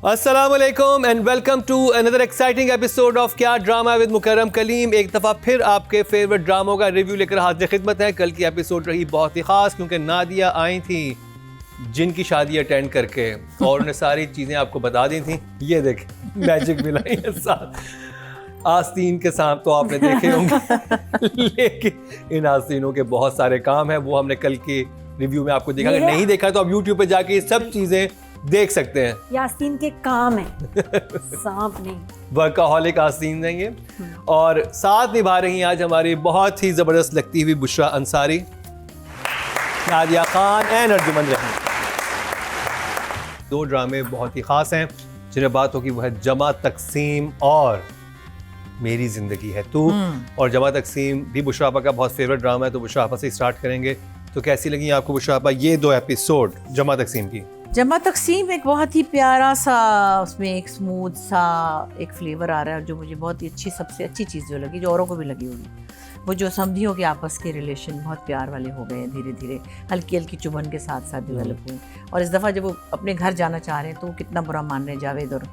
अस्सलामुअलैकुम and welcome to another exciting episode of क्या drama with Mukarram Kaleem. एक दफ़ा फिर आपके फेवरेट ड्रामों का रिव्यू लेकर हाजिर खिदमत है। कल की एपिसोड रही बहुत ही ख़ास क्योंकि नादिया आई थी जिनकी शादी अटेंड करके और उन्हें सारी चीज़ें आपको बता दी थी। ये देख मैजिक मिलाई है साथ आस्तीन के सांप तो आपने देखे होंगे लेकिन इन आस्तीनों के बहुत सारे काम हैं, वो हमने कल के रिव्यू में आपको देखा। अगर नहीं देखा तो आप यूट्यूब पे जाके ये सब चीज़ें देख सकते हैं। ये आस्तीन के काम है सांप नहीं। वर्काहॉलिक आस्तीन हैं ये। और साथ निभा रही हैं आज हमारी बहुत ही ज़बरदस्त लगती हुई बुशरा अंसारी, नादिया खान एंड अर्जुमन रहीम। दो ड्रामे बहुत ही ख़ास हैं जिन्हें बात होगी वो है जमा तकसीम और मेरी ज़िंदगी है तू। और जमा तकसीम भी बुशरा आपा का बहुत फेवरेट ड्रामा है, तो बुशरा आपा से स्टार्ट करेंगे। तो कैसी लगी आपको बुशरा आपा ये दो एपिसोड जमा तकसीम की? जमा तकसीम एक बहुत ही प्यारा सा, उसमें एक स्मूथ सा एक फ्लेवर आ रहा है जो मुझे बहुत ही अच्छी, सबसे अच्छी चीज़ जो लगी, जो औरों को भी लगी होगी, वो जो समझियों के आपस के रिलेशन बहुत प्यार वाले हो गए हैं, धीरे धीरे हल्की हल्की चुभन के साथ साथ डेवलप हुए। और इस दफ़ा जब वो अपने घर जाना चाह रहे हैं तो वो कितना बुरा मान रहे हैं जावेद और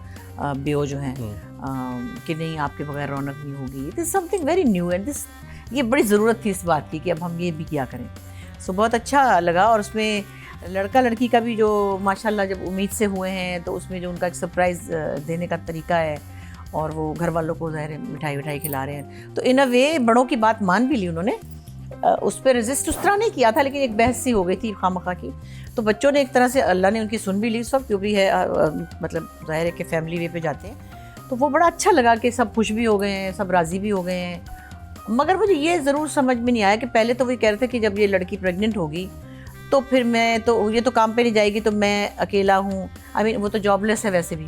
बेओ जो हैं कि नहीं आपके बगैर रौनक नहीं होगी। This something very new and this, ये बड़ी ज़रूरत थी इस बात की कि अब हम ये भी क्या करें। सो बहुत अच्छा लगा। और उसमें लड़का लड़की का भी जो माशाल्लाह जब उम्मीद से हुए हैं तो उसमें जो उनका एक सरप्राइज़ देने का तरीका है और वो घर वालों को ज़ाहिर है मिठाई विठाई खिला रहे हैं, तो इन अ वे बड़ों की बात मान भी ली उन्होंने। उस पर रेजिस्ट उस तरह नहीं किया था, लेकिन एक बहस सी हो गई थी खामखा की। तो बच्चों ने एक तरह से अल्लाह ने उनकी सुन भी ली इस वक्त, जो भी है मतलब ज़ाहिर है कि फैमिली वे पे जाते हैं। तो वो बड़ा अच्छा लगा कि सब खुश भी हो गए हैं, सब राज़ी भी हो गए हैं। मगर मुझे ये ज़रूर समझ में नहीं आया कि पहले तो वो कह रहे थे कि जब ये लड़की प्रेग्नेंट होगी तो फिर मैं तो ये तो काम पे नहीं जाएगी तो मैं अकेला हूँ। आई मीन वो तो जॉबलेस है वैसे भी।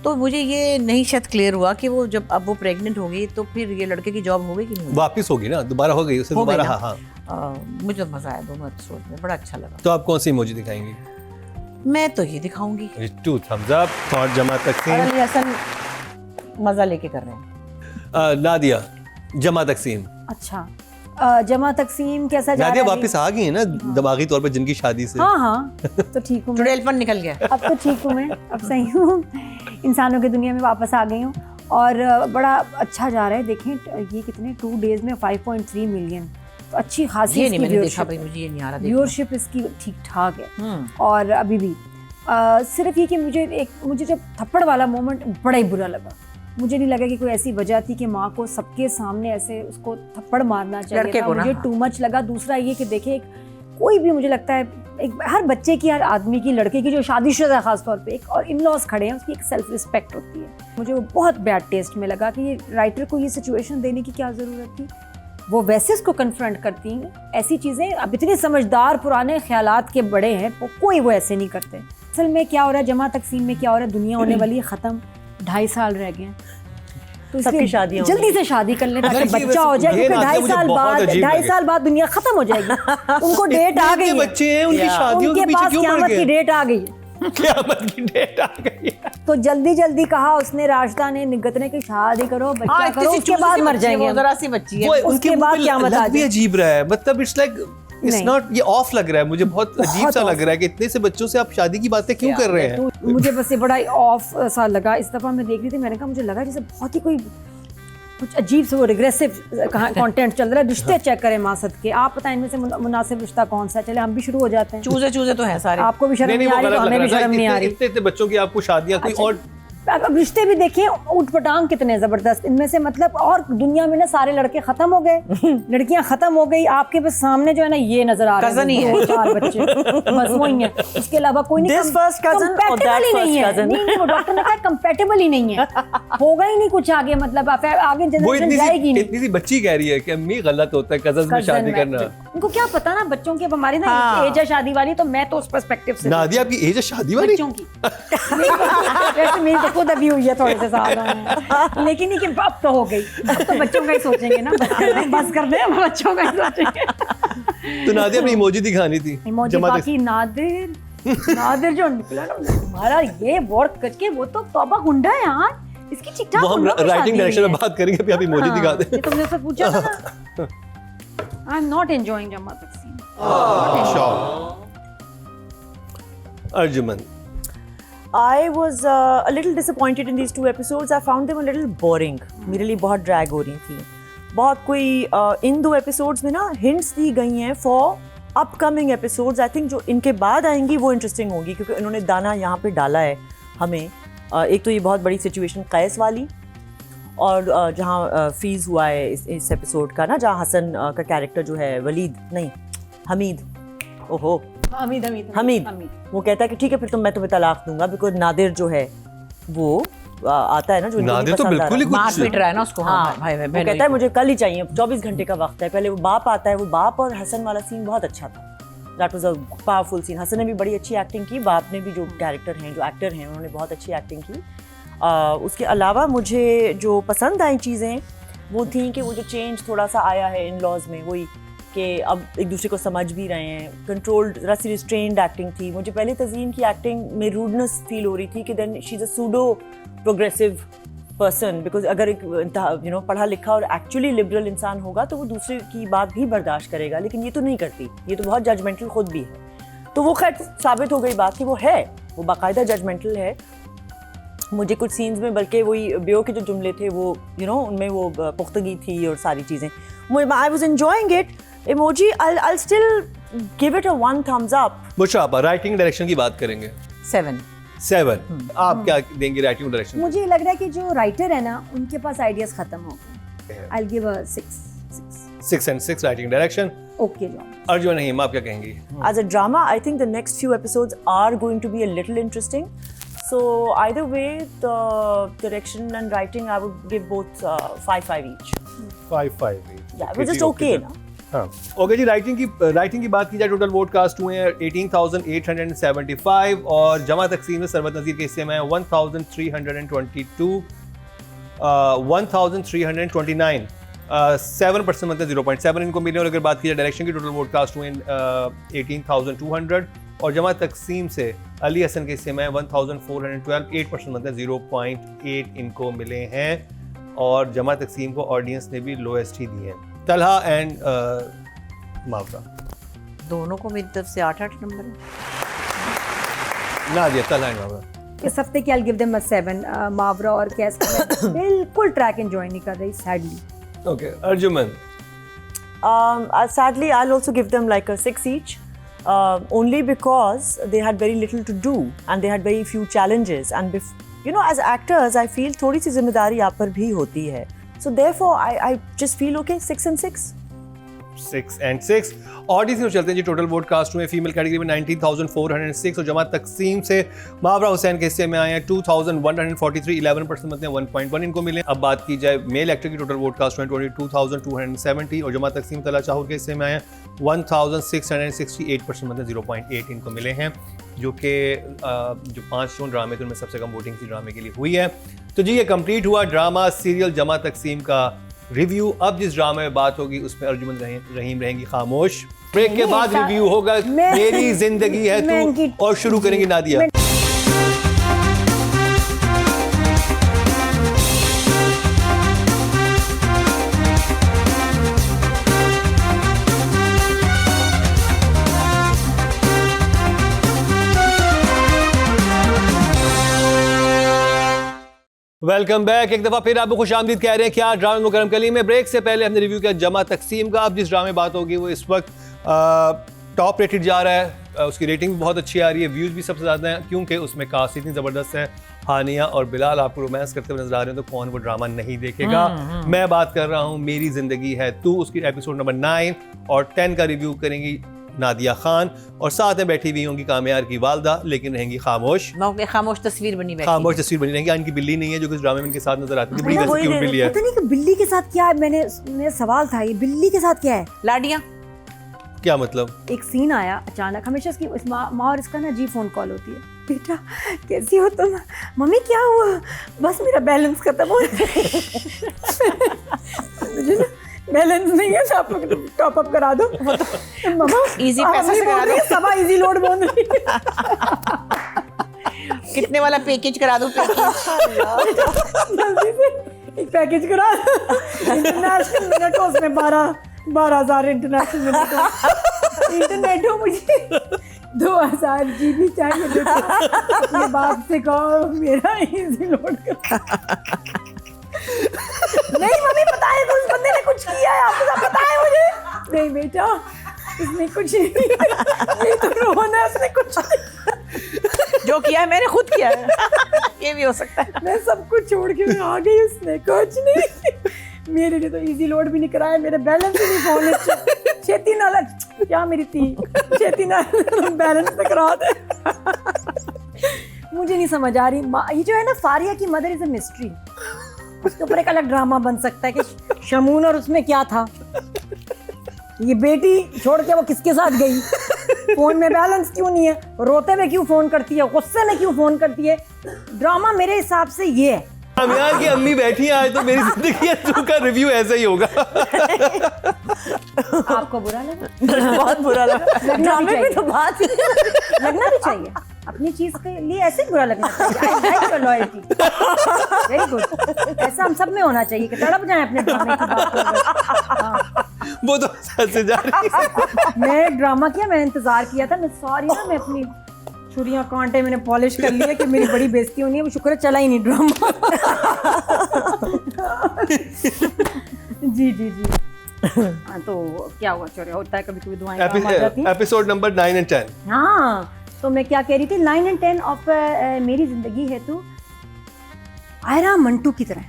तो मुझे ये नहीं शायद क्लियर हुआ कि वो जब अब वो प्रेग्नेंट होगी तो फिर ये लड़के की जॉब होगी कि नहीं, वापस होगी ना, दोबारा हो गई उसे दोबारा। हाँ हाँ मुझे मज़ा आया दोनों एपिसोड में, बड़ा अच्छा लगा। तो आप कौन सी इमोजी दिखाएंगी? मैं तो ये दिखाऊंगी 2 thumbs up और जमा तकसीम। अली हसन मज़ा लेके कर रहे हैं। नादिया जमा तकसीम। अच्छा जमा तकसीम कैसा जा नादिया रहा है? वापस आ गई है ना दिमागी तौर पर जिनकी शादी से। हाँ हाँ तो ठीक हूँ मैं। चुड़ैलपन निकल गया। अब तो ठीक हूँ मैं, अब सही हूँ, इंसानों की दुनिया में वापस आ गई हूँ और बड़ा अच्छा जा रहा है। देखें ये कितने 2 days में 5.3 मिलियन, तो अच्छी खासी इसकी व्यूअरशिप इसकी ठीक ठाक है। और अभी भी सिर्फ ये कि मुझे जब थप्पड़ वाला मोमेंट बड़ा ही बुरा लगा। मुझे नहीं लगा कि कोई ऐसी वजह थी कि माँ को सबके सामने ऐसे उसको थप्पड़ मारना चाहिए था, मुझे टू मच लगा। दूसरा ये कि देखे कोई भी, मुझे लगता है एक हर बच्चे की, हर आदमी की, लड़के की जो शादीशुदा है खास तौर पे, एक और इन लॉज खड़े हैं, उसकी एक सेल्फ रिस्पेक्ट होती है। मुझे वो बहुत बैड टेस्ट में लगा कि ये राइटर को ये सिचुएशन देने की क्या ज़रूरत थी। वो वैसे इसको कन्फ्रंट करती हैं ऐसी चीज़ें। अब इतने समझदार पुराने ख्यालात के बड़े हैं, कोई वो ऐसे नहीं करते। असल में क्या हो रहा है, जमा तकसीम में क्या हो रहा है, दुनिया होने वाली है ख़त्म, 2.5 साल रह गए हैं, तो इसलिए जल्दी से शादी कर लें ताकि बच्चा हो जाए, क्योंकि 2.5 साल बाद दुनिया खत्म हो जाएगी। उनको डेट आ गई है, बच्चे हैं उनकी शादियों के पीछे क्यों क़यामत की डेट आ गई है। क़यामत की डेट आ गई है। तो जल्दी कहा उसने, राशिदा ने, निगतने की शादी करो, बच्चा करो, उसके बाद मर जाएंगे। जरा सी बच्ची है, उसके बाद क़यामत आ जाएगी। अजीब रहा है, मतलब इट्स लाइक इट्स नॉट, ये ऑफ लग रहा है मुझे, बहुत अजीब सा लग रहा है कि इतने से बच्चों से आप शादी की बातें क्यों कर रहे हैं। तो मुझे बस ये बड़ा ऑफ सा लगा। इस दफ़ा मैं देख रही थी, मैंने कहा मुझे लगा जैसे बहुत ही कोई कुछ अजीब से वो रिग्रेसिव कंटेंट चल रहा है। रिश्ते चेक करें मासद के, आप बताएं इनमें से मुनासिब रिश्ता कौन सा है। चले हम भी शुरू हो जाते हैं। चूजे तो हैं सारे, आपको भी शर्म नहीं आ रही, हमें भी शर्म नहीं आ रही। इतने बच्चों की आपको शादियां कोई और। अब रिश्ते भी देखिए उठपटांग कितने जबरदस्त इनमें से, मतलब और दुनिया में ना सारे लड़के खत्म हो गए, लड़कियां खत्म हो गई, आपके बस सामने जो है ना ये नजर आ रहा है, 2-4 बच्चे बस वही है, उसके अलावा कोई नहीं। कंपैटिबल ही नहीं है। नहीं, वो डॉक्टर ने कहा कंपैटिबल ही नहीं है, होगा ही नहीं कुछ आगे, मतलब आगे जनरेशन जाएगी नहीं। इतनी सी बच्ची कह रही है कि अम्मी गलत होता है कज़न्स में शादी करना। उनको क्या पता ना बच्चों की, हमारी ना एज है शादी वाली, तो मैं तो उस पर्सपेक्टिव से। नादिया आपकी एज है शादी वाली बच्चों की? वैसे मेरी तो खुद अभी हुई है थोड़े से साल में, लेकिन कि अब तो हो गई, अब तो बच्चों का ही सोचेंगे ना, बस कर दे, बच्चों का ही सोचेंगे। तो नादिया अपनी इमोजी दिखानी थी। इमोजी बाकी नादिर जो निकला ना हमारा ये वर्क करके, वो तो तौबा गुंडा है यार, इसकी ठीक ठाक। हम राइटिंग डायरेक्शन में बात करेंगे, अभी आप इमोजी दिखा दे। ये तुमने उससे पूछा था ना। आई एम नॉट एंजॉयिंग जमा तकसीम। Arjuman I was a little disappointed in these 2 episodes. I found them a little boring. मेरे लिए बहुत drag हो रही थी. बहुत कोई इन 2 episodes में ना hints दी गई हैं for upcoming episodes. I think जो इनके बाद आएंगी वो interesting होगी क्योंकि इन्होंने दाना यहाँ पे डाला है हमें. एक तो ये बहुत बड़ी situation कैस वाली और जहाँ फ्रीज हुआ है इस एपिसोड का ना, जहाँ हसन का कैरेक्टर जो है हमीद वो कहता है कि ठीक है फिर तो मैं तुम्हें तलाक दूंगा बिकॉज नादिर जो है वो आता है ना, जो नादिर तो बिल्कुल ही मार पीट रहा है ना उसको. हाँ, भाई वो कहता है मुझे कल ही चाहिए, 24 घंटे का वक्त है. पहले वो बाप आता है, वो बाप और हसन वाला सीन बहुत अच्छा था. That was a powerful scene. Hassan ने भी बड़ी अच्छी एक्टिंग की, बाप ने भी, जो कैरेक्टर हैं, जो एक्टर हैं, उन्होंने बहुत अच्छी एक्टिंग की. उसके अलावा मुझे जो पसंद आई चीज़ें वो थी कि वो जो चेंज थोड़ा सा आया है इन लॉज में, वही कि अब एक दूसरे को समझ भी रहे हैं. कंट्रोल्ड, जरा सी रिस्ट्रेन्ड एक्टिंग थी. मुझे पहले तज़ीन की एक्टिंग में रूडनेस फील हो रही थी कि then she is a pseudo progressive person, because अगर एक पढ़ा लिखा और एक्चुअली लिबरल इंसान होगा तो वो दूसरे की बात भी बर्दाश्त करेगा, लेकिन ये तो नहीं करती. ये तो बहुत जजमेंटल खुद भी है. तो वो खैर साबित हो गई बात कि वो बाकायदा जजमेंटल है. मुझे कुछ सीन्स में बल्कि वही बियो के जो जुमले थे वो उनमें वो पुख्तगी थी और सारी चीज़ें. I was enjoying it. Emoji I'll still give it a 1 thumbs up. Bushra आपा, राइटिंग डायरेक्शन की बात करेंगे. 7. आप क्या देंगे राइटिंग डायरेक्शन? मुझे लग रहा है कि जो राइटर है ना उनके पास आइडियाज खत्म हो गए. I'll give a 6 and 6 writing direction. Okay, John. Arjun नहीं, आप क्या कहेंगी? As a drama, I think the next few episodes are going to be a little interesting. So either way, the direction and writing, I would give both 5 each. 5 each. Yeah, it was just okay ना. हाँ, okay जी. Writing की बात की जाए, total vote cast हुए हैं 18,875 और जमा तकसीम में सरवत नज़ीर के हिस्से में 1,322, 1,329, 7% मतलब 0.7 इनको मिले. और अगर बात की जाए डायरेक्शन की, टोटल वोट कास्ट हुए 18,200 और जमा तकसीम से अली हसन के हिस्से में 1,412, 8% मतलब 0.8 इनको मिले हैं. और जमा तकसीम को ऑडियंस ने भी लोएस्ट ही दी है. तलहा एंड मावरा दोनों को मेरी तरफ से 8 नंबर है. ना दिया तलहा एंड मावरा. इस हफ्ते की I'll give them a 7. मावरा और कैस बिल्कुल ट्रैक एंजॉय नहीं कर रही, sadly. Okay, Arjuman. Sadly, I'll also give them like a 6 each. Only because they had very little to do and they had very few challenges, and as actors I feel थोड़ी सी जिम्मेदारी आप पर भी होती है. So therefore I just feel okay. 6 and 6. 6 and 6. Audience में चलते हैं जी. टोटल वोट कास्ट हुए फीमेल कैटेगरी में 19,406 और जमा तकसीम से मावरा हुसैन के हिस्से में आए हैं 2,143, 11% मतलब 1.1 इनको मिले. अब बात की जाए मेल एक्टर की, टोटल वोट कास्ट हुए 22,270 और जमा तकसीम तला चाहूर के हिस्से में आए हैं 1,660, 8% मतलब 0.8 इनको मिले हैं. जो कि जो 5 शो ड्रामे थे उनमें सबसे कम वोटिंग की ड्रामे के लिए हुई है. तो जी ये कंप्लीट हुआ ड्रामा सीरियल जमा तकसीम का रिव्यू. अब जिस ड्रामे में बात होगी उसमें अर्जुमन रहीम रहेंगी खामोश. ब्रेक के बाद रिव्यू होगा मेरी जिंदगी है तू और शुरू करेंगी नादिया. Welcome back. एक दफ़ा फिर आपको खुशामदीद कह रहे हैं क्या ड्रामा मुकरम कलीम में. ब्रेक से पहले हमने रिव्यू किया जमा तकसीम का. अब जिस ड्रामे में बात होगी वो इस वक्त टॉप रेटेड जा रहा है. उसकी रेटिंग भी बहुत अच्छी आ रही है, व्यूज़ भी सबसे ज़्यादा हैं क्योंकि उसमें कास्ट इतनी ज़बरदस्त है. हानिया और बिलाल आपको रोमांस करते हुए नजर आ रहे हैं, तो कौन वो ड्रामा नहीं देखेगा. मैं बात कर रहा हूँ मेरी ज़िंदगी है तू. उसकी एपिसोड नंबर 9 और 10 का रिव्यू करेंगी नादिया खान और साथ में बैठी हुई होंगी कामयार की वालदा, लेकिन रहेंगी खामोश. खामोश तस्वीर बनी रहेंगी. इनकी बिल्ली नहीं है जो कि इस ड्रामे में इनके साथ नजर आती थी. बड़ी क्यूट बिल्ली है. पता नहीं कि बिल्ली के साथ क्या है. मेरा सवाल था ये बिल्ली के साथ क्या है. लाडिया क्या मतलब. एक सीन आया अचानक, हमेशा इसकी माँ और इसका ना जी फोन कॉल होती है. बेटा कैसी हो तुम. मम्मी क्या हुआ. बस मेरा बैलेंस खत्म हो रहा है. बैलेंस नहीं है, टॉप अप करा दो. मम्मा इजी पैसा से करा दो. सबा इजी लोड बोल रही है. कितने वाला पैकेज करा दो. जल्दी से एक पैकेज करा दो. इंटरनेशनल मिनट उसमें 12,000 इंटरनेशनल मिनट इंटरनेट हो मुझे. 2000 GB चाहिए बेटा, अपने बाप से कहो मेरा इजी लोड कर। नहीं मम्मी पता है तो उस बंदे ने कुछ किया है, आपको सब पता है मुझे। नहीं बेटा इसने कुछ नहीं किया, ये तो रोहन है, उसने कुछ नहीं। जो किया है मैंने खुद किया है। ये भी हो सकता है। मैं सब कुछ छोड़ के मैं आ गई, उसने कुछ नहीं। मेरे लिए तो इजी लोड भी नहीं कराया, मेरे बैलेंस ही नहीं फोन छेती ना क्या मेरी थी, छेती ना बैलेंस पे करा दे। मुझे नहीं समझ आ रही ये जो है ना, फारिया की मदर इज अ मिस्ट्री। उसके ऊपर एक अलग ड्रामा बन सकता है कि शमून और उसमें क्या था, ये बेटी छोड़ के वो किसके साथ गई, फोन में बैलेंस क्यों नहीं है, रोते हुए क्यों फोन करती है, गुस्से में क्यों फोन करती है। ड्रामा मेरे हिसाब से ये है। कामयाब की अम्मी बैठी है आज, तो मेरी जिंदगी का रिव्यू ऐसा ही होगा। आपको बुरा लगा? बहुत बुरा लगा। ड्रामे में तो बात लगना भी चाहिए, अपनी चीज के लिए ऐसे ही बुरा लगना चाहिए। लॉयल्टी वेरी गुड, ऐसा हम सब में होना चाहिए कि तड़प जाए अपने ड्रामे की बात पर। वो तो हंसे जा रही है। मैं ड्रामा किया, मैंने इंतजार किया था। मैं सॉरी ना, मैं अपनी छुरियां कांटे मैंने पॉलिश कर लिया कि मेरी बड़ी बेइज्जती होनी है। वो शुक्र है चला ही नहीं ड्रामा। जी जी जी। तो क्या हुआ चोरे, होता है कभी कभी दुआएं काम आ जाती हैं। एपिसोड नंबर 9 और 10। हाँ तो मैं क्या कह रही थी, 9 और 10 ऑफ मेरी जिंदगी है तो आयरा मंटू की तरह।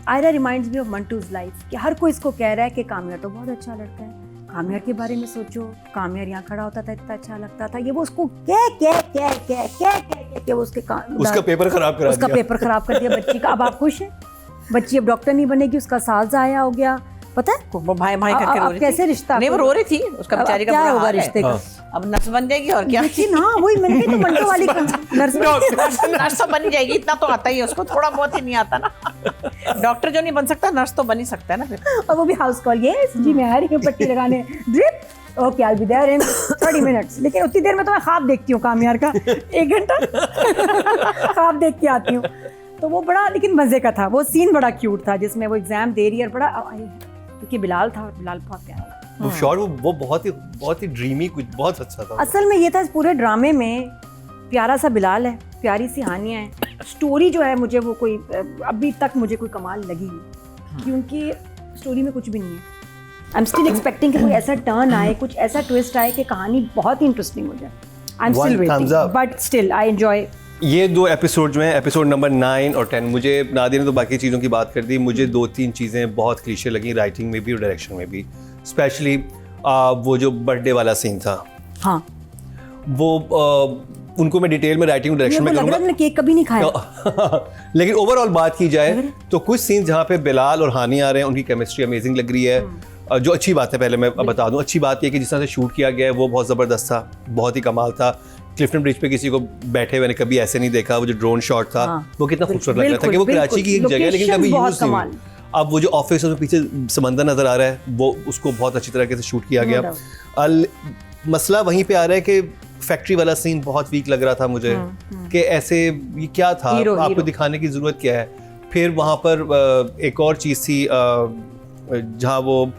Ayra reminds me of Mantu's life कि हर कोई इसको कह रहा है कि कामयार तो बहुत अच्छा लड़का है, कामयार के बारे में सोचो, कामयार यहाँ खड़ा होता था इतना अच्छा लगता था, ये वो उसको क्या वो उसका पेपर खराब करा उसका दिया। पेपर खराब कर दिया बच्ची का। अब आप खुश हैं, बच्ची अब डॉक्टर नहीं बनेगी, उसका साल जाया हो गया। पता है वो भाई भाई करके रो रही थी। कैसे रिश्ता, नहीं वो रो रही थी, उसका बेचारी का क्या बुरा होगा हाल है। रिश्ते का। अब नर्स बन जाएगी और क्या। लेकिन हाँ वही मैंने कही तो मंटू वाली नर्स तो बन जाएगी, इतना तो आता ही है उसको, थोड़ा बहुत ही नहीं आता ना। डॉक्टर जो नहीं बन सकता नर्स तो बन ही सकता है ना फिर। और वो भी हाउस कॉल, यस जी मैं आ रही हूँ पट्टी लगाने, drip okay I will be there in 30 minutes. लेकिन उतनी देर में तो मैं ख्वाब देखती हूँ कामयार का, 1 घंटा ख्वाब देख के आती हूँ। तो वो बड़ा लेकिन मजे का था, वो सीन बड़ा क्यूट था जिसमें वो एग्जाम दे रही है और बड़ा क्योंकि बिलाल था, बिलाल बहुत प्यारा था। वो शॉट वो बहुत ही ड्रीमी, कुछ बहुत अच्छा था। असल में ये था इस पूरे ड्रामे में, प्यारा सा बिलाल है, प्यारी सी हानिया है। स्टोरी जो है मुझे वो कोई अभी तक मुझे कोई कमाल लगी नहीं, क्योंकि स्टोरी में कुछ भी नहीं है। आई एम स्टिल एक्सपेक्टिंग कि कोई ऐसा टर्न आए, कुछ ऐसा ट्विस्ट आए कि कहानी बहुत ही इंटरेस्टिंग हो जाए। I am still waiting but still I enjoy. ये 2 एपिसोड जो हैं, एपिसोड नंबर 9 और 10, मुझे नादिर ने तो बाकी चीज़ों की बात कर दी, मुझे 2-3 चीज़ें बहुत क्लीशे लगी, राइटिंग में भी और डायरेक्शन में भी। स्पेशली वो जो बर्थडे वाला सीन था, हाँ वो उनको मैं डिटेल में राइटिंग और डायरेक्शन में करूँगा। मैंने केक कभी नहीं खाया। लेकिन ओवरऑल बात की जाए तो कुछ सीन जहाँ पे बिलाल और हानी आ रहे हैं, उनकी केमिस्ट्री अमेजिंग लग रही है। जो अच्छी बात है, पहले मैं बता दूं, अच्छी बात यह कि जिस तरह से शूट किया गया है वो बहुत ज़बरदस्त था, बहुत ही कमाल था। क्लिफ्टन ब्रिज पे किसी को बैठे मैंने कभी ऐसे नहीं देखा। वो जो ड्रोन शॉट था वो कितना खूबसूरत लग रहा था कि वो कराची की एक जगह है लेकिन कभी यूज नहीं हुई। अब वो जो ऑफिस में पीछे समंदर नजर आ रहा है, वो उसको बहुत अच्छी तरीके से शूट किया गया। मसला वहीं पे आ रहा है कि फैक्ट्री वाला सीन बहुत वीक लग रहा था मुझे, कि ऐसे ये क्या था, आपको दिखाने की जरूरत क्या है। फिर वहाँ पर एक और चीज़ थी जहाँ वो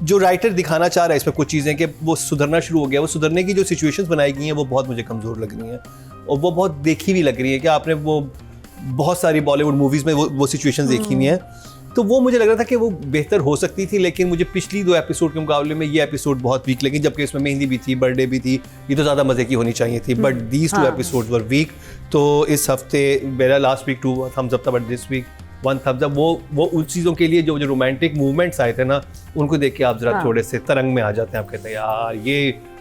जो राइटर दिखाना चाह रहा है इसमें कुछ चीज़ें कि वो सुधरना शुरू हो गया, वो सुधरने की जो सिचुएशंस बनाई गई हैं वो बहुत मुझे कमज़ोर लग रही हैं और वो बहुत देखी भी लग रही है कि आपने वो बहुत सारी बॉलीवुड मूवीज़ में वो सिचुएशंस देखी हुई हैं। तो वो मुझे लग रहा था कि वो बेहतर हो सकती थी, लेकिन मुझे पिछली 2 एपिसोड के मुकाबले में ये एपिसोड बहुत वीक लगी, जबकि इसमें मेहंदी भी थी, बर्थडे भी थी, ये तो ज़्यादा मज़े की होनी चाहिए थी। But these 2 episodes were weak. तो इस हफ्ते मेरा लास्ट वीक 2 थम्स अप था, but this week 1 thumbs up. वो उन चीज़ों के लिए जो रोमांटिक मूवमेंट्स आए थे ना, उनको देख के आप जरा थोड़े से तरंग में आ जाते हैं। आप कहते हैं यार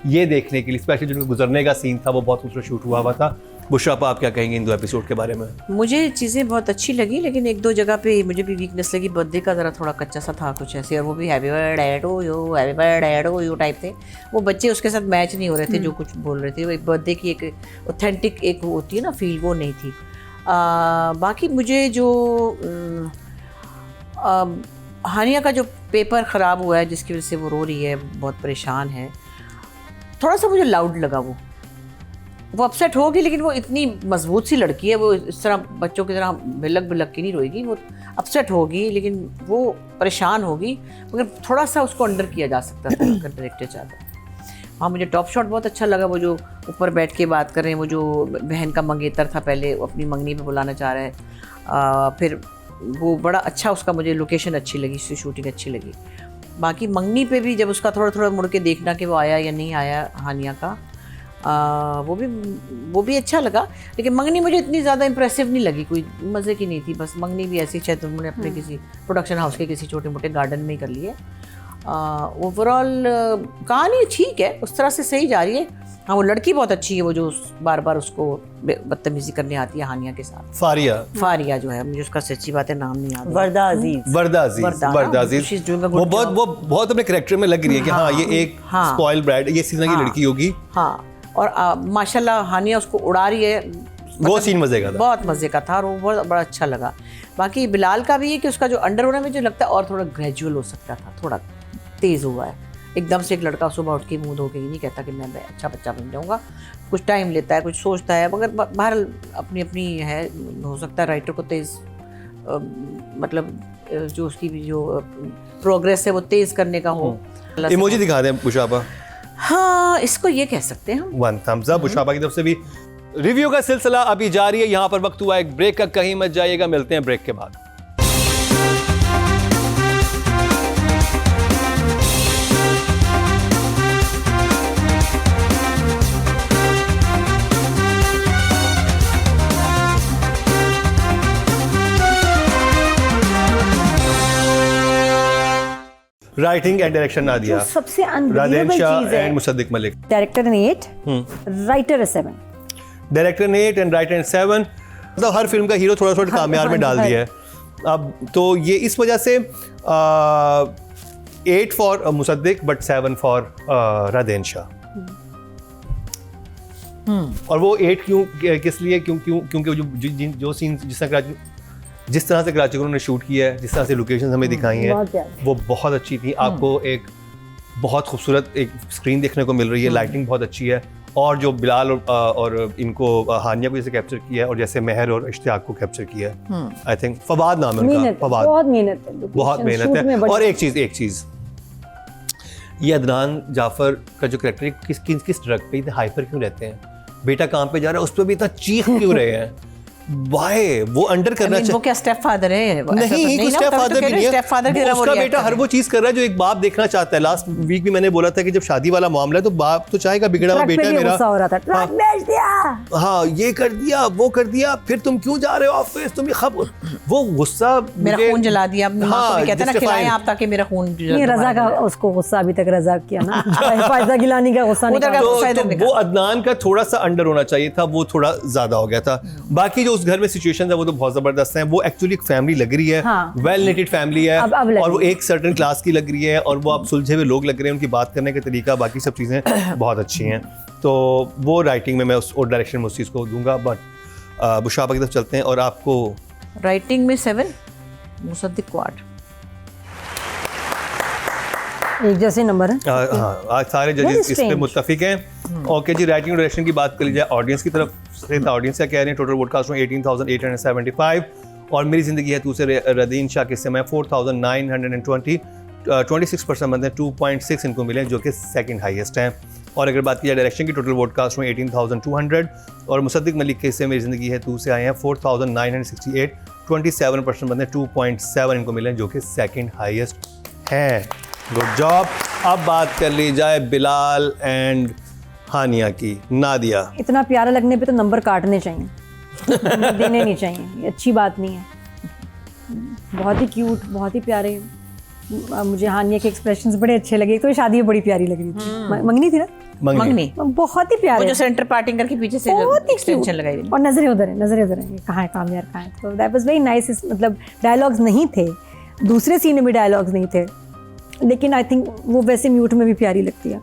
ये देखने के लिए, स्पेशली जो गुजरने का सीन था वो बहुत खूबसूरत शूट हुआ था। बुशरा आप क्या कहेंगे इन 2 एपिसोड के बारे में? मुझे चीज़ें बहुत अच्छी लगी, लेकिन 1-2 जगह पे मुझे भी वीकनेस लगी। बर्थडे का ज़रा थोड़ा कच्चा सा था कुछ ऐसे, और वो भी happy birthday to you, happy birthday to you type थे। वो बच्चे उसके साथ मैच नहीं हो रहे थे जो कुछ बोल रहे थे। वो एक बर्थडे की एक ऑथेंटिक एक होती है ना फील, वो नहीं थी। बाकी मुझे जो हानिया का जो पेपर ख़राब हुआ है जिसकी वजह से वो रो रही है, बहुत परेशान है, थोड़ा सा मुझे लाउड लगा। वो अपसेट होगी, लेकिन वो इतनी मजबूत सी लड़की है, वो इस तरह बच्चों की तरह बिलक के नहीं रोएगी। वो अपसेट होगी लेकिन वो परेशान होगी, मगर थोड़ा सा उसको अंडर किया जा सकता था अगर डायरेक्टर चाहता। हाँ मुझे टॉप शॉट बहुत अच्छा लगा, वो जो ऊपर बैठ के बात कर रहे हैं, वो जो बहन का मंगेतर था पहले, वो अपनी मंगनी पे बुलाना चाह रहा है, फिर वो बड़ा अच्छा, उसका मुझे लोकेशन अच्छी लगी, उसकी शूटिंग अच्छी लगी। बाकी मंगनी पे भी जब उसका थोड़ा थोड़ा मुड़ के देखना कि वो आया या नहीं आया हानिया का, वो भी अच्छा लगा। लेकिन मंगनी मुझे इतनी ज़्यादा इंप्रेसिव नहीं लगी, कोई मज़े की नहीं थी। बस मंगनी भी ऐसी शायद उन्होंने अपने किसी प्रोडक्शन हाउस के किसी छोटे मोटे गार्डन में ही कर लिए। ओवरऑल कहानी ठीक है, उस तरह से सही जा रही है। हाँ वो लड़की बहुत अच्छी है, वो जो बार बार उसको बदतमीजी करने आती है हानिया के साथ, फारिया जो है, मुझे उसका सच्ची बात है नाम नहीं याद। वर्दा अजीज वो बहुत अपने कैरेक्टर में लग रही है कि हाँ ये एक स्पॉइल ब्राइड, ये सीधा की लड़की होगी। हाँ और माशाल्लाह हानिया उसको उड़ा रही है, वो सीन मजे का था, बहुत मजे का था और वो बहुत बड़ा अच्छा लगा। बाकी बिलाल का भी है कि उसका जो अंडर होना मुझे लगता है और थोड़ा ग्रेजुअल हो सकता था, थोड़ा तेज़ हुआ है। एकदम से एक लड़का सुबह उठ के मुँह धो के ही नहीं कहता कि मैं अच्छा बच्चा बन जाऊँगा, कुछ टाइम लेता है, कुछ सोचता है, मगर बहरहाल अपनी अपनी है, हो सकता है राइटर को तेज़ मतलब जो उसकी भी जो प्रोग्रेस है वो तेज़ करने का हो। इमोजी दिखा दें बुशाबा। हाँ इसको ये कह सकते हैं हम। 1 thumbs up बुशाबा की तरफ से भी। रिव्यू का सिलसिला अभी जारी है, यहाँ पर वक्त हुआ एक ब्रेक का, कहीं मत जाइएगा, मिलते हैं ब्रेक के बाद। राइटिंग एंड डायरेक्शन नादिया, सबसे रादेन शाह एंड मुसद्दिक मलिक। डायरेक्टर ने 8, राइटर 7। डायरेक्टर ने 8 एंड राइटर 7। मतलब हर फिल्म का हीरो थोड़ा थोड़ा कामयार में डाल दिया है अब तो, ये इस वजह से 8 for Musaddiq but 7 for Raden Shah. और वो 8 क्यों, किस लिए, क्योंकि जो सीन जिस तरह से कराची को उन्होंने शूट किया है, जिस तरह से लोकेशन हमें दिखाई हैं, वो बहुत अच्छी थी। आपको एक बहुत खूबसूरत एक स्क्रीन देखने को मिल रही है, लाइटिंग बहुत अच्छी है। और जो बिलाल और इनको हानिया को जैसे कैप्चर किया है और जैसे महर और इश्तियाक को कैप्चर किया है, आई थिंक फवाद नाम है उनका, फवाद बहुत मेहनत है। और एक चीज़ ये अदनान जाफर का जो कैरेक्टर किस ड्रग पे, इतने हाइपर क्यों रहते हैं, बेटा काम पे जा रहा है उस पर भी इतना चीख क्यों रहे हैं, वाई वो अंडर करना चाहिए। वो क्या स्टेप फादर है? नहीं स्टेप फादर भी नहीं है, उसका बेटा हर वो चीज कर रहा है जो एक बाप देखना चाहता है। लास्ट वीक भी मैंने बोला था कि जब शादी वाला मामला है तो बाप तो चाहेगा बिगड़ा हुआ बेटा मेरा, हाँ ये कर दिया वो कर दिया, फिर तुम क्यों जा रहे हो ऑफिस, तुम वो गुस्सा, मेरा खून जला दिया। हाँ कहते हैं ना खिलाएं आप ताकि मेरा खून। रजा का उसको गुस्सा अभी तक रजा किया ना, फायदा गिलानी का गुस्सा नहीं। वो अदनान का थोड़ा सा अंडर होना चाहिए था, वो थोड़ा ज्यादा हो गया था। बाकी जो उस घर में सिचुएशन है वो तो बहुत जबरदस्त है। वो एक्चुअली एक फैमिली लग रही है, वेल नेटेड फैमिली है, और वो एक सर्टेन क्लास की लग रही है, और वो आप सुलझे हुए लोग लग रहे हैं, उनकी बात करने का तरीका, बाकी सब चीज़ें बहुत अच्छी हैं। तो वो राइटिंग में मैं उस और डायरेक्शन में उस चीज़ को दूंगा। बट बुशाबा की तरफ चलते हैं, और आपको राइटिंग में 7, मुसद्दिक को 8, एक जैसे नंबर है। हाँ आज सारे जजेस इस पे मुत्तफिक हैं। ओके जी, राइटिंग और डायरेक्शन की बात कर ली जाए ऑडियंस की तरफ से, ऑडियंस क्या कह रहे हैं? टोटल वोटकास्ट में 18,875, और मेरी ज़िंदगी है दूसरे रदीन शाह के समय 4,920, 26% बनते हैं, 2.6 इनको मिले जो कि सेकंड हाईएस्ट हैं। और अगर बात की जाए डायरेक्शन की, टोटल वोटकास्ट में 18,200, और मुसद्दिक मलिक के हिस्से मेरी ज़िंदगी है 2 से आए हैं 4,968, 27% बनते हैं, 2.7 इनको मिले जो कि सेकंड हाईएस्ट हैं। Good job. अब बात कर ली जाए बिलाल एंड हानिया की। नादिया, इतना प्यारा लगने पे तो नंबर काटने चाहिए, देने नहीं चाहिए, ये अच्छी बात नहीं है। बहुत ही क्यूट, बहुत ही प्यारे। मुझे हानिया के एक्सप्रेशंस बड़े अच्छे लगे। तो शादी में बड़ी प्यारी लग रही थी, मंगनी थी ना, मंगनी बहुत ही प्यारे, जो सेंटर पार्टिंग करके पीछे से एक्सटेंशन लगाई, और नजरें उधर है, कहाँ है कामयार, कहाँ है। तो दैट वाज वेरी नाइस। मतलब डायलॉग्स नहीं थे, दूसरे सीन में भी डायलॉग्स नहीं थे, लेकिन आई थिंक वो वैसे म्यूट में भी प्यारी लगती है।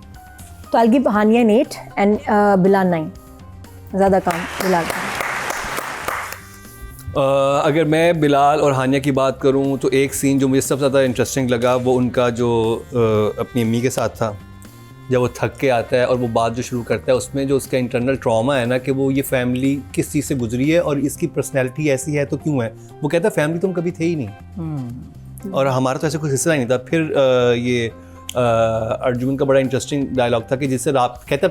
तो I give Hania 8 and Bilal 9, ज़्यादा काम बिलाल का। अगर मैं बिलाल और हानिया की बात करूं तो एक सीन जो मुझे सबसे ज़्यादा इंटरेस्टिंग लगा वो उनका जो अपनी अम्मी के साथ था, जब वो थक के आता है और वो बात जो शुरू करता है, उसमें जो उसका इंटरनल ट्रॉमा है ना कि वो ये फैमिली किस चीज़ से गुजरी है और इसकी पर्सनैलिटी ऐसी है तो क्यों है। वो कहता है फैमिली तुम कभी थे ही नहीं, और हमारा तो ऐसे कोई हिस्सा ही नहीं था। फिर ये अर्जुन का बड़ा इंटरेस्टिंग डायलॉग था कि जिससे कहता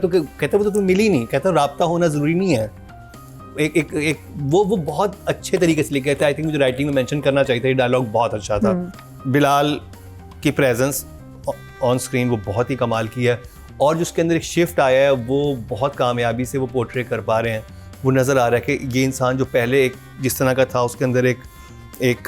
वो तो तुम मिली नहीं, कहता राब्ता होना ज़रूरी नहीं है। एक वो बहुत अच्छे तरीके से लिखे थे। आई थिंक मुझे राइटिंग में मेंशन करना चाहिए था, ये डायलॉग बहुत अच्छा था। बिलाल की प्रेजेंस ऑन स्क्रीन वो बहुत ही कमाल की है, और जो उसके अंदर एक शिफ्ट आया है वो बहुत कामयाबी से वो पोर्ट्रे कर पा रहे हैं। वो नज़र आ रहा है कि ये इंसान जो पहले एक जिस तरह का था, उसके अंदर एक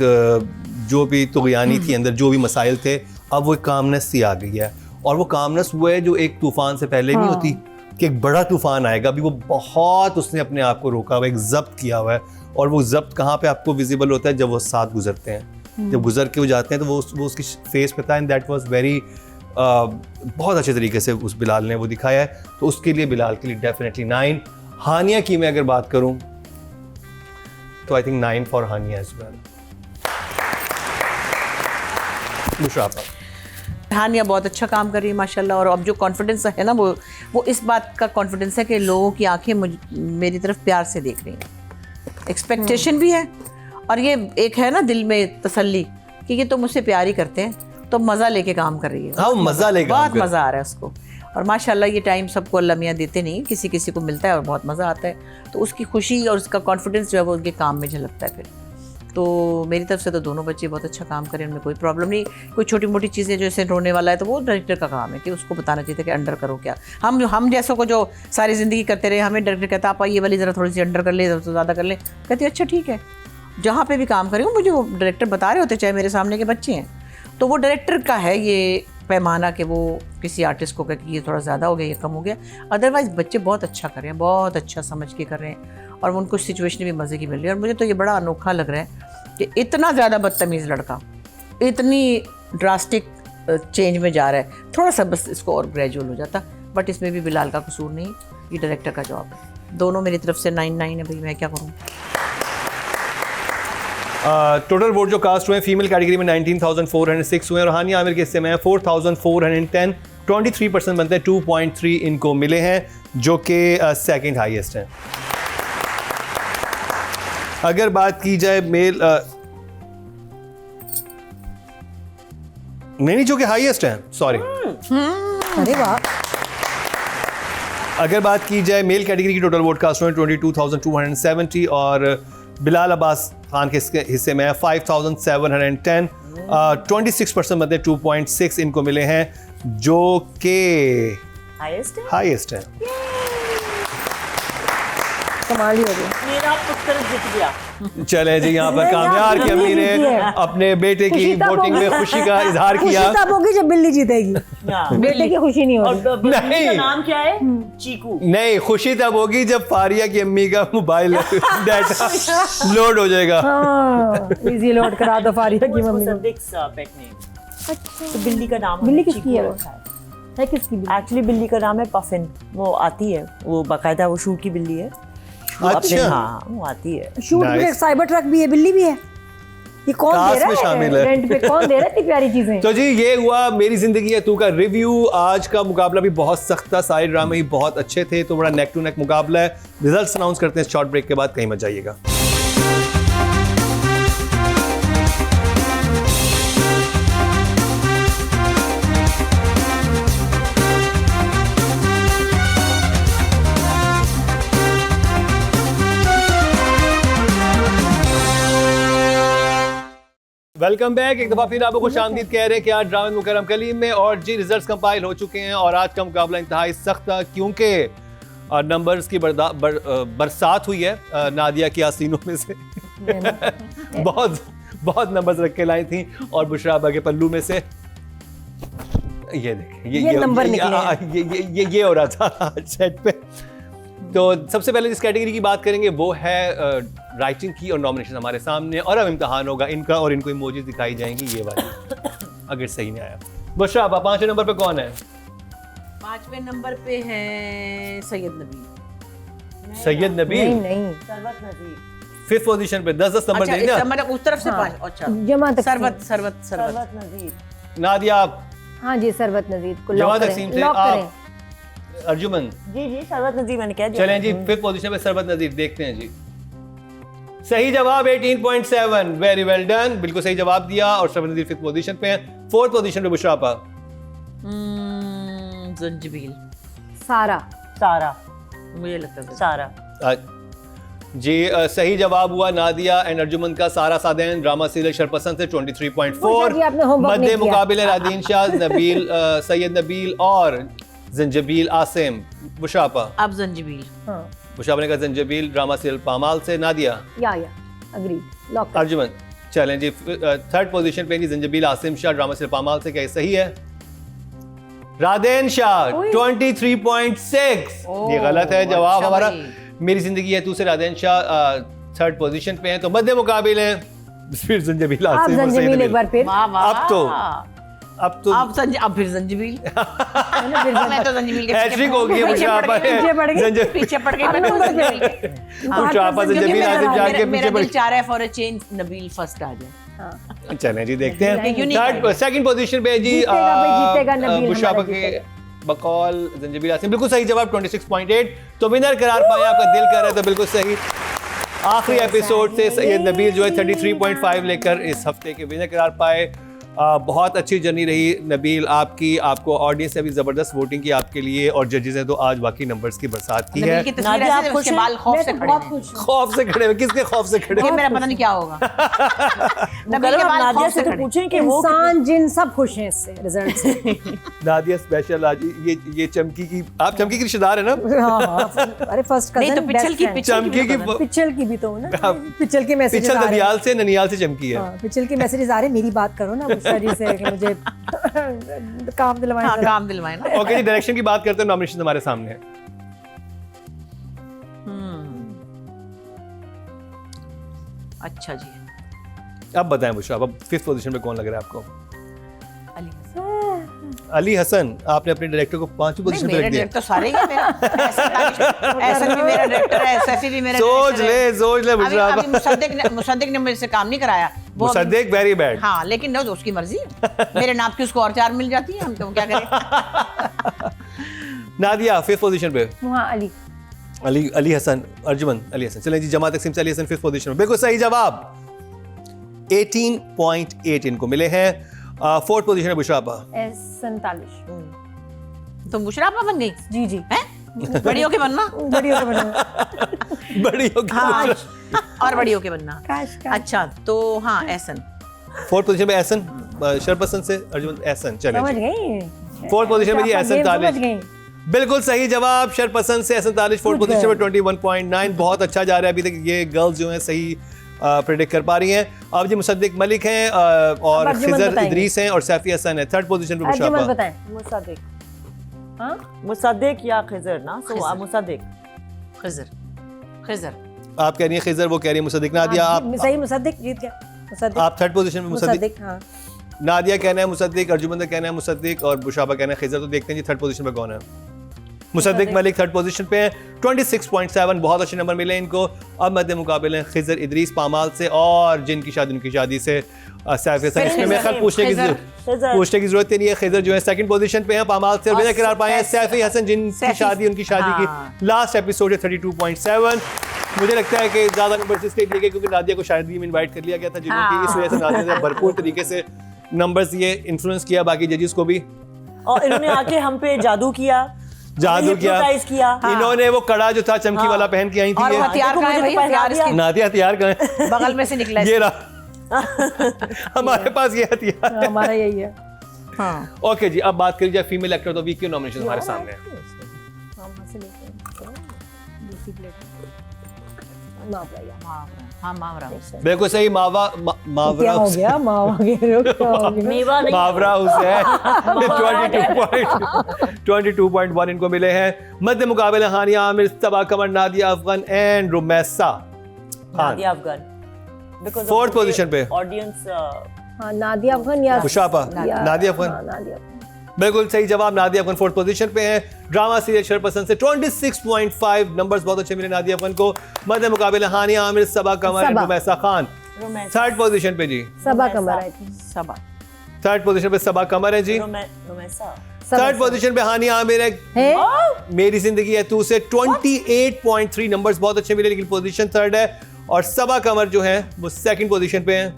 जो भी तुग़यानी थी, अंदर जो भी मसाइल थे, अब वो एक कामनेस सी आ गई है। और वो कामनेस वो है जो एक तूफ़ान से पहले नहीं होती कि एक बड़ा तूफ़ान आएगा। अभी वो बहुत उसने अपने आप को रोका हुआ है, एक ज़ब्त किया हुआ है। और वो ज़ब्त कहाँ पे आपको विजिबल होता है? जब वो साथ गुजरते हैं, जब गुजर के वो जाते हैं तो वो उसकी फेस पे था। एंड दैट वाज वेरी बहुत अच्छे तरीके से उस बिलाल ने वो दिखाया है। तो उसके लिए बिलाल के लिए डेफिनेटली 9। हानिया की मैं अगर बात करूं तो I think 9 for Hania as well. Mushrafa, Hania बहुत अच्छा काम कर रही है माशाल्लाह। और अब जो कॉन्फिडेंस है ना, वो इस बात का कॉन्फिडेंस है कि लोगों की आंखें मेरी तरफ प्यार से देख रही हैं। एक्सपेक्टेशन भी है, और ये एक है ना दिल में तसल्ली कि ये तो मुझसे प्यार ही करते हैं, तो मज़ा लेके काम कर रही है। हाँ, मज़ा लेके बहुत मज़ा आ रहा है उसको। और माशाल्लाह ये टाइम सबको अल्लाह मियाँ देते नहीं, किसी किसी को मिलता है और बहुत मज़ा आता है। तो उसकी खुशी और उसका कॉन्फिडेंस जो है वो उनके काम में झलकता है फिर। तो मेरी तरफ से तो दोनों बच्चे बहुत अच्छा काम करें, उनमें कोई प्रॉब्लम नहीं। कोई छोटी मोटी चीज़ें जो ऐसे रोने वाला है तो वो डायरेक्टर का काम है कि उसको बताना चाहिए था कि अंडर करो क्या। हम जैसों को जो सारी ज़िंदगी करते रहे, हमें डायरेक्टर कहता आप ये वाली ज़रा थोड़ी सी अंडर कर ले, तो ज़्यादा कर ले, कहती अच्छा ठीक है। जहाँ पे भी काम करें मुझे वो डायरेक्टर बता रहे होते, चाहे मेरे सामने के बच्चे हैं, तो वो डायरेक्टर का है ये पैमाना कि वो किसी आर्टिस्ट को कहे कि ये थोड़ा ज़्यादा हो गया, ये कम हो गया। अदरवाइज़ बच्चे बहुत अच्छा कर रहे हैं, बहुत अच्छा समझ के कर रहे हैं, और उनको सिचुएशन भी मज़े की मिल रही है। और मुझे तो ये बड़ा अनोखा लग रहा है कि इतना ज़्यादा बदतमीज़ लड़का इतनी ड्रास्टिक चेंज में जा रहा है। थोड़ा सा बस इसको और ग्रेजुअल हो जाता, बट इसमें भी बिलाल का कसूर नहीं, ये डायरेक्टर का जॉब है। दोनों मेरी तरफ से 9 है भाई, मैं क्या करूँ। टोटल वोट जो कास्ट हुए फीमेल कैटेगरी में 19,406 हुए, और हानिया आमिर के हिस्से में 4,410, 23% बनते हैं। 2.3 इनको मिले हैं, जो कि सेकंड हाईएस्ट हैं। अगर बात की जाए मेल नहीं, जो कि हाईएस्ट हैं, सॉरी, अरे वाह। अगर बात की जाए मेल कैटेगरी की टोटल वोट कास्ट हुए 22,270, और बिलाल अब्बास खान के हिस्से में 5,710, 26% बनते 2.6 इनको मिले हैं, जो कि हाईएस्ट है। कमाल ही हो गया। मेरा पुत्र जीत गया। चले जी, यहाँ पर कामयार की अम्मी ने अपने बेटे की वोटिंग में खुशी का इजहार किया। खुशी तब होगी जब बिल्ली जीतेगी, बेटे की खुशी नहीं होगी। और बिल्ली का नाम क्या है? चीकू। नहीं, खुशी तब होगी जब फारिया की अम्मी का मोबाइल डाटा लोड हो जाएगा। इजी लोड करा दो फारिया की मम्मी को। Pet name. तो बिल्ली का नाम बिल्ली किसकी है? है किसकी? एक्चुअली बिल्ली का नाम है पफिन। वो आती है, वो बाकायदा वो शू की बिल्ली है। अच्छा, हाँ, वो आती है। शूट में साइबर ट्रक भी है, बिल्ली भी है। ये कौन दे रहा है? शामिल है। रेंट पे कौन दे रहा है इतनी प्यारी चीजें? तो जी, ये हुआ मेरी जिंदगी है तू का रिव्यू। आज का मुकाबला भी बहुत सख्त था, सारे ड्रामे ही बहुत अच्छे थे, तो बड़ा नेक टू नेक मुकाबला है। रिजल्ट्स अनाउंस करते हैं शॉर्ट ब्रेक के बाद, कहीं मत जाइएगा। Welcome back. एक दफा फिर आपको खुशामदीद कह रहे हैं कि आज ड्रामा मुकर्रम कलीम में, और जी रिजल्ट्स कंपाइल हो चुके हैं, और आज का मुकाबला इंतहाई सख्त था क्योंकि नंबर्स की बरसात हुई है नादिया की आसीनों में से। बहुत नंबर्स रख के लाई थी, और बुशराबा के पल्लू में से ये देखें, ये नंबर निकले। ये हो रहा था सेट पे। तो सबसे पहले जिस कैटेगरी की बात करेंगे वो है राइटिंग की, और नॉमिनेशन हमारे सामने, और अब इम्तिहान होगा इनका, और इनको इमोजीज दिखाई जाएंगी ये वाली अगर सही नहीं आया। बुशरा, 5वें नंबर पे कौन है? 5वें नंबर पे है सैयद नबी। सैयद नबी? नहीं, सरवत नजीर। 5th पोजीशन पे 10 नंबर देंगे ना? मतलब उस तरफ से 5। अच्छा, जमा तक सरवत नजीर। नादिया, आप? हाँ जी, सरवत नजीर को जमा लॉक तकसीम करें। से लॉक आप? करें। अर्जुमन? जी सरवत नजीर मैंने कह दिया। चलें जी, 5th पोजीशन पे सरवत नजीर, देखते हैं जी। सही जवाब 18.7, वेरी वेल डन, बिल्कुल सही जवाब दिया, और सरवत नजीर 5th पोजीशन पे है। 4th पोजीशन पे बुशरा आपा। जंजीबील। सारा। सारा। मुझे लगता है सारा। जी सही जवाब हुआ नादिया एंड अर्जुमन का सारा सादैन ड्रामा सीरियल शरपसंद से 23.4। जी, आपने homework नहीं मध्य किया। मुकाबले नादीन शाह, नबील सैयद नबील और जंजबील आसिम। बुशापा अब जंजीबील। हाँ बुशापा ने कहा जंजबील ड्रामा सीरियल पामाल से। नादिया या अग्री लॉक कर। अर्जुमन चलें जी थर्ड पोजीशन पे जी जंजबील आसिम शाह ड्रामा सीरियल पामाल से। क्या ये सही है? रादेन शाह 23.6। ये गलत है जवाब अच्छा हमारा। भाई। मेरी जिंदगी है तू से रादेन शाह थर्ड पोजीशन पे हैं। तो मध्य मुकाबले हैं फिर जंजबील आप आसिम और सैयद जंजीबील एक नबील। बार फिर। वाह वाह। अब तो अब फिर जंजीबील। मैं तो जंजीबील के हैट्रिक हो गई है बुशापा पीछे पड़ गई। पीछे पड़ गई मैं तो जंजीबील के। बुशापा से जंजीबील आसिम शाह के मेरा पीछे दिल चाह रहा है for a change Nabeel first आ जाए। पड़। चलें जी देखते हैं क्यों नहीं थर्ड सेकंड पोजीशन पे जी जीतेगा भाई, जीतेगा नबील बुशापा हमारा के जीतेगा। बकौल जंजीबील आसिम बिल्कुल सही जवाब 26.8। तो विनर करार पाया आपका दिल कर रहा है तो बिल्कुल सही। आखिरी एपिसोड से सैयद नबील जो है 33.5 लेकर इस हफ्ते के विनर करार पाए। बहुत अच्छी जर्नी रही नबील आपकी। आपको ऑडियंस ने भी जबरदस्त वोटिंग की आपके लिए और जजेस ने तो आज बाकी नंबर्स की बरसात की है। नबील की तस्वीर नादिया, ऐसे आप खुश उसके हैं? बाल खौफ से मैं तो खड़े बहुत हैं। खुश हूँ। खौफ से खड़े हुए किसके खौफ से खड़े ये हुए? मेरा पता नहीं क्या होगा। नबील मुकर्रम, के आप बाल नादिया खौफ से से तो खड़े। पूछें कि वो इंसान जिन सब खुश हैं इससे रिजल्ट से। नादिया स्पेशल आज ये चमकी की आप चमकी की रिश्तेदार है ना? हाँ, अरे फर्स्ट नहीं कजन तो पिछल की चमकी की पिछल की भी तो हूँ ना। पिछल के मैसेजेस पिछल आ रहे हैं। ननियाल से ननियाल से चमकी है। हाँ, पिछल के मैसेजेस आ रहे हैं। मेरी बात करो ना बुशरा जी से कि मुझे काम दिलवाएं हाँ जरा। काम दिलवाए ना। ओके जी डायरेक्शन की बात करते हैं। नॉमिनेशन हमारे सामने है। अच्छा जी। अब बताएं बुशरा अब फिफ्थ पोजीशन पे कौन लग रहा है आपको? अली अली हसन। आपने अपने डायरेक्टर को पांचवी नहीं, पोजीशन पे मेरे रख दिया। डायरेक्टर सारे ही हैं मेरा। ऐसा भी मेरा डायरेक्टर है, सैफी भी मेरा सोच डायरेक्टर है। ले अभी बुशरा। अभी मुसद्दिक ने मेरे से काम नहीं कराया वो अभी- मुसद्दिक वेरी बैड। हाँ लेकिन no, उसकी मर्जी। मेरे नाप की उसको और 4 मिल जाती है, हम तो क्या करें। नादिया फिफ्थ पोजीशन पे। वहाँ अली। अली हसन अर्जुमन अली हसन। चलें जी जमात तकसीम से अली हसन फिफ्थ पोजीशन पे। बिल्कुल सही जवाब 18.8 इनको मिले हैं। फोर्थ पोजीशन है बुशरापा। 47। तो मुशराफा बन गई जी जी। हैं? बड़ी होके बनना। बड़ी होकर बना। बड़ी होगी हाँ और बड़ी होके बनना। काश काश। अच्छा तो हाँ एहसन। फोर्थ पोजीशन पे एहसन शरपसंद से अर्जुमन एहसन। चलें समझ जी गई। फोर्थ पोजीशन पे जी एहसन समझ तालिश। गई। बिल्कुल सही जवाब शरपसंद से Ehsan Talish. Fourth Good position पे girl. 21.9 बहुत अच्छा जा रहा है अभी तक। ये गर्ल्स जो हैं सही प्रेडिक्ट कर पा रही हैं। अब जी मुसद्दिक मलिक हैं और अब अर्जुमन खिजर बताएंगे। इदरीस हैं और सैफी हसन है थर्ड पोजीशन पे अर्जुमन बुशरापा। बताएं। मुसद्दिक। हाँ मुसद्दिक या खिजर ना सो खिजर। मुसद्दिक। खिजर। आप कह रही हैं खिजर वो कह रही है मुसद्दिक। नादिया हाँ, आप सही मुसद्दिक जीत गया। मुसद्दिक। आप थर्ड पोजीशन में मुसद्दिक। मुसद्दिक हाँ। नादिया कहना है मुसद्दिक अर्जुमन का कहना है मुसद्दिक और बुशाबा कहना है खिजर। तो देखते हैं जी थर्ड पोजीशन पे कौन है। मुसद्दिक मलिक थर्ड पोजीशन पे हैं 26.7 बहुत अच्छे नंबर मिले इनको। अब मध्य मुकाबले हैं खिजर इदरीस पामाल से और जिनकी शादी उनकी शादी से सैफ हसन। इसमें मेरे ख्याल पूछने की जरूरत नहीं है। खिजर जो है सेकंड पोजीशन पे हैं पामाल से और विनर करार पाए हैं सैफी हसन जिनकी शादी उनकी शादी हाँ। की लास्ट एपिसोड है 32.7। मुझे लगता है कि ज्यादा नंबर इसलिए लिए गए क्योंकि नादिया को शादी में इनवाइट कर लिया गया था जिन्होंने इस वजह से नादिया ने भरपूर तरीके से नंबर्स ये इन्फ्लुएंस किया बाकी जजेस को भी। और इन्होंने आके हम पे जादू किया। जादू किया। hypnotize किया। इन्होंने वो कड़ा जो था चमकी वाला पहन के आई थी और ये। वो हथियार देखो, कहाँ है मुझे भाई? तो हथियार पहना इसकी नादिया हथियार कहाँ है? बगल में से निकला है। ये रहा हमारे पास ये हथियार है। हमारा यही है। हाँ ओके जी अब बात करी जाए female actor of the week की नॉमिनेशन हमारे सामने है। हम वहाँ से लेते हैं। दूसरी प्लेट। मावरा या। हाँ मावरा हुसैन। बिल्कुल सही मावरा क्या हो गया मावा के रुक क्या हो गया? मेवा नहीं। मावरा हुसैन 22.1 इनको मिले हैं। मध्य मुकाबले Hania Aamir Saba Qamar Nadia Afghan and Rumaisa Khan. Nadia Afghan. Because of fourth the position पे audience हाँ नादिया अफगान या बुशापा या- नादिया अफगान। हाँ, नादिया अफगान। बिल्कुल सही जवाब नादिया अफगान फोर्थ पोजीशन पे है। ड्रामा सीरियल शरपसंद से 26.5 नंबर्स बहुत अच्छे मिले नादिया अफगान को। मध्य मुकाबले हानिया आमिर सबा कमर एंड सबा। रुमैसा खान रोमांसा। थर्ड पोजीशन पे जी। सबा कमर आई थी। सबा। थर्ड पोजीशन पे सबा कमर है जी। रोमांसा। थर्ड पोजीशन पे हानिया आमिर है है मेरी जिंदगी है तू से 28.3 नंबर्स बहुत अच्छे मिले लेकिन पोजीशन थर्ड है। और सबा कमर जो है वो सेकंड पोजीशन पे है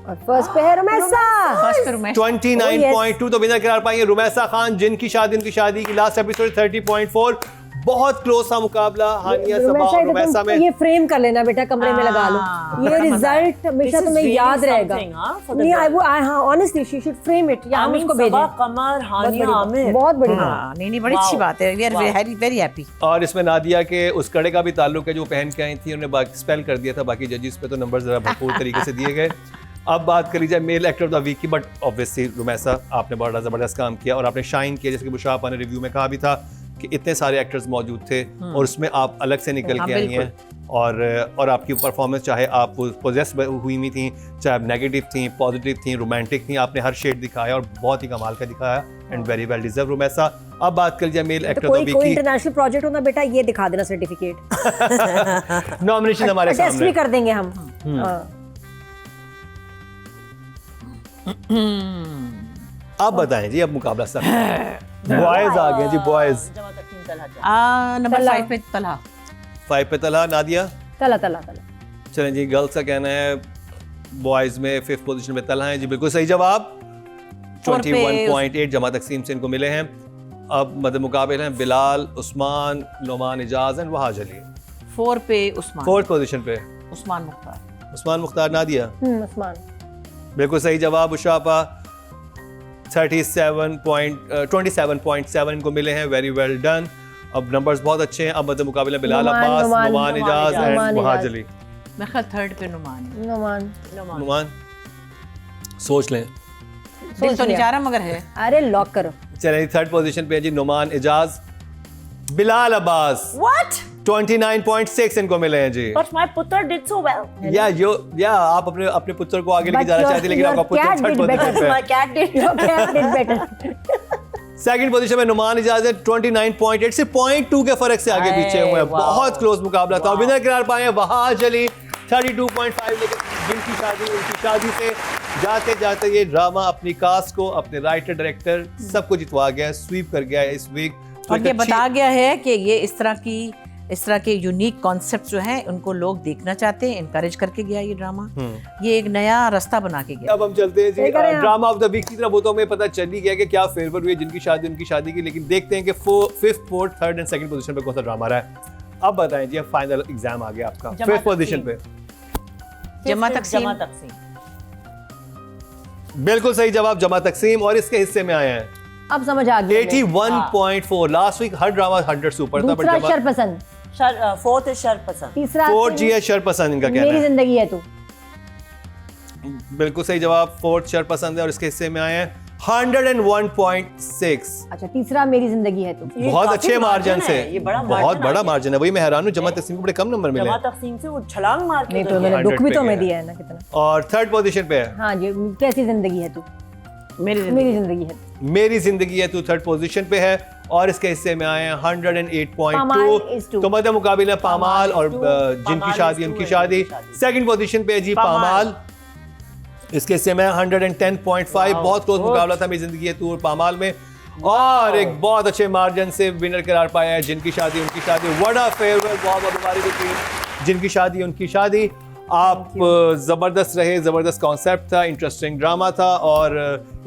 और फर्स्ट पे है रुमैसा। फर्स्ट पे रुमैसा 29.2 तो विनर करार पाएंगे रुमैसा खान, जिनकी शादी की लास्ट एपिसोड 30.4। बहुत क्लोज था मुकाबला हानिया सबा और रुमैसा में। ये फ्रेम कर लेना बेटा, कमरे में लगा लो, ये रिजल्ट हमेशा तुम्हें याद रहेगा। नहीं हाँ honestly she should frame it, या हम उसको भेजें। कमर, हानिया, आमिर, बहुत बड़ी हाँ, नहीं बड़ी अच्छी बात है, वी आर वेरी हैप्पी। और इसमें नादिया के उस कड़े का भी ताल्लुक है जो पहन के आई थी, उन्हें बाकी स्पेल कर दिया था, बाकी जजेस पे तो नंबर जरा भरपूर तरीके से दिए गए। अब बात करी जाए male actor of the week की, बट ऑब्वियसली रुमैसा आपने बड़ा ज़बरदस्त काम किया और आपने शाइन किया, जैसे कि बुशापा ने रिव्यू में कहा भी था कि इतने सारे एक्टर्स मौजूद थे और उसमें आप अलग से निकल के आई हैं और आपकी परफॉर्मेंस, चाहे आप पोजेस हुई हुई थी, चाहे आप नेगेटिव थी, पॉजिटिव थी, रोमांटिक थी, आपने हर शेड दिखाया और बहुत ही कमाल का दिखाया and very well deserve Rumaisa. अब बात कर जाए male actor of the week की। इंटरनेशनल प्रोजेक्ट होना बेटा, ये दिखा देना सर्टिफिकेट। नॉमिनेशन हमारे टेस्ट सामने भी कर देंगे हम। अब बताएं जी, अब मुकाबला सब बॉयज आ गए जी, बॉयज। नंबर 5 पे तलहा, 5 पे तलहा, नादिया तला। चलें जी, गर्ल्स का कहना है बॉयज में 5th पोजीशन पे तलहा है जी, बिल्कुल सही जवाब। 21.8 जमा तकसीम से इनको मिले हैं। अब मध्य मुकाबले हैं बिलाल, उस्मान, नोमान इजाज एंड वहाज अली। 4 पे उस्मान, 4th पोजीशन पे उस्मान मुख्तार। उस्मान मुख्तार, नादिया उस्मान बिल्कुल सही जवाब। उशापा 27.7 इनको मिले हैं, वेरी वेल डन। अब नंबर्स बहुत अच्छे हैं। अब मध्य मुकाबले बिलाल अब्बास, नुमान इजाज एंड वहाज अली। मैं ख्याल 3rd पे नुमान। नुमान सोच लें, दिल तो नहीं चाह रहा मगर है। अरे लॉक करो। चलिए 3rd पोजीशन पे है जी नुमान इजाज। बिलाल अब्बास What? 29.6 इनको मिले हैं जी। But my putter did so well. या आप अपने पुत्र को आगे लेके जाना चाहते लेकिन आपका पुत्र 3rd पोजीशन पे My cat did. Your cat did better. 2nd position में नुमान इजाज है 29.8 से 0.2 के फर्क से आगे पीछे हुए हैं। बहुत क्लोज मुकाबला था। विनर करार पाए हैं वहाज अली 32.5, लेकिन जिनकी उनकी शादी से जाते जाते ये ड्रामा अपनी कास्ट को, अपने राइटर, डायरेक्टर सबको जितवा गया, स्वीप कर गया इस वीक। और ये बता गया है कि ये इस तरह के यूनिक कॉन्सेप्ट जो हैं उनको लोग देखना चाहते हैं, इनकरेज करके गया ये ड्रामा। ये एक नया रास्ता बना के गया। अब हम चलते हैं जी ड्रामा ऑफ द वीक की तरफ। वो तो हमें पता चल ही गया कि क्या फेवर हुई, जिनकी शादी उनकी शादी की, लेकिन देखते हैं कि 5th, 4th, 3rd and 2nd position पे कौन सा ड्रामा रहा है। अब बताएं जी, अब फाइनल एग्जाम आ गया आपका। 5th पोजीशन पे जमा तकसीम। बिल्कुल सही जवाब, जमा तकसीम, और इसके हिस्से में आए हैं अब समझ आ गया। 81.4। लास्ट वीक हर ड्रामा 100 से ऊपर था, दूसरा शरपसंद, 4th is शरपसंद। तीसरा 4th जी है शरपसंद, इनका कहना मेरी है। जिंदगी है तू। बिल्कुल सही जवाब, 4th शरपसंद है और इसके हिस्से में आए हैं 101.6। अच्छा, तीसरा मेरी जिंदगी है तू। बहुत अच्छे मार्जिन से, ये बड़ा बहुत बड़ा मार्जिन है। वही मैं हैरान हूँ, जमा तकसीम को बड़े कम नंबर मिले। जमा तकसीम से वो छलांग मार के नहीं तो मैंने 100 दुख भी पे तो मैं गया। दिया है ना कितना। और 3rd पोजीशन पे है हाँ जी, कैसी जिंदगी है तू। मेरी मेरी जिंदगी है। मेरी जिंदगी है तू 3rd पोजीशन पे है और इसके हिस्से में आए हैं 108.2। पामाल is two। तो मध्य मुकाबले पामाल और जिनकी शादी उनकी शादी। 2nd पोजीशन पे है जी पामाल, इसके हिस्से में 110.5। बहुत क्लोज मुकाबला था मेरी जिंदगी है तू और पामाल में, और एक बहुत अच्छे मार्जिन से विनर करार पाया है जिनकी शादी उनकी शादी। व्हाट अ फेयरवेल, बहुत बहुत मुबारक हो टीम, जिनकी शादी उनकी शादी। आप ज़बरदस्त रहे, ज़बरदस्त कॉन्सेप्ट था, इंटरेस्टिंग ड्रामा था और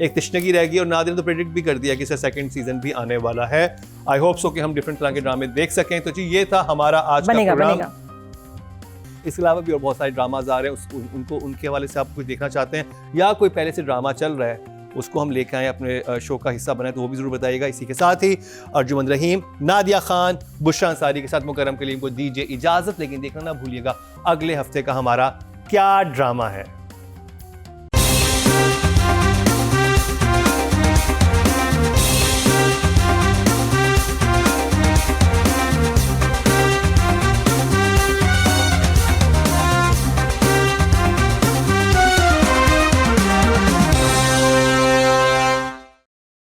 एक तशनगी रह गई। और नादिर ने तो प्रेडिक्ट भी कर दिया कि इसका 2nd सीजन भी आने वाला है। आई होप सो कि हम डिफरेंट तरह के ड्रामे देख सकें। तो जी ये था हमारा आज का प्रोग्राम। इसके अलावा भी और बहुत सारे ड्रामाज आ रहे हैं, उनको उनके हवाले से आप कुछ देखना चाहते हैं या कोई पहले से ड्रामा चल रहा है उसको हम लेकर आए अपने शो का हिस्सा बनाए तो वो भी ज़रूर बताइएगा। इसी के साथ ही अर्जुमंद रहीम, नादिया खान, बुशरा अंसारी के साथ मुकर्रम कलीम को दीजिए इजाज़त, लेकिन देखना ना भूलिएगा अगले हफ्ते का हमारा क्या ड्रामा है।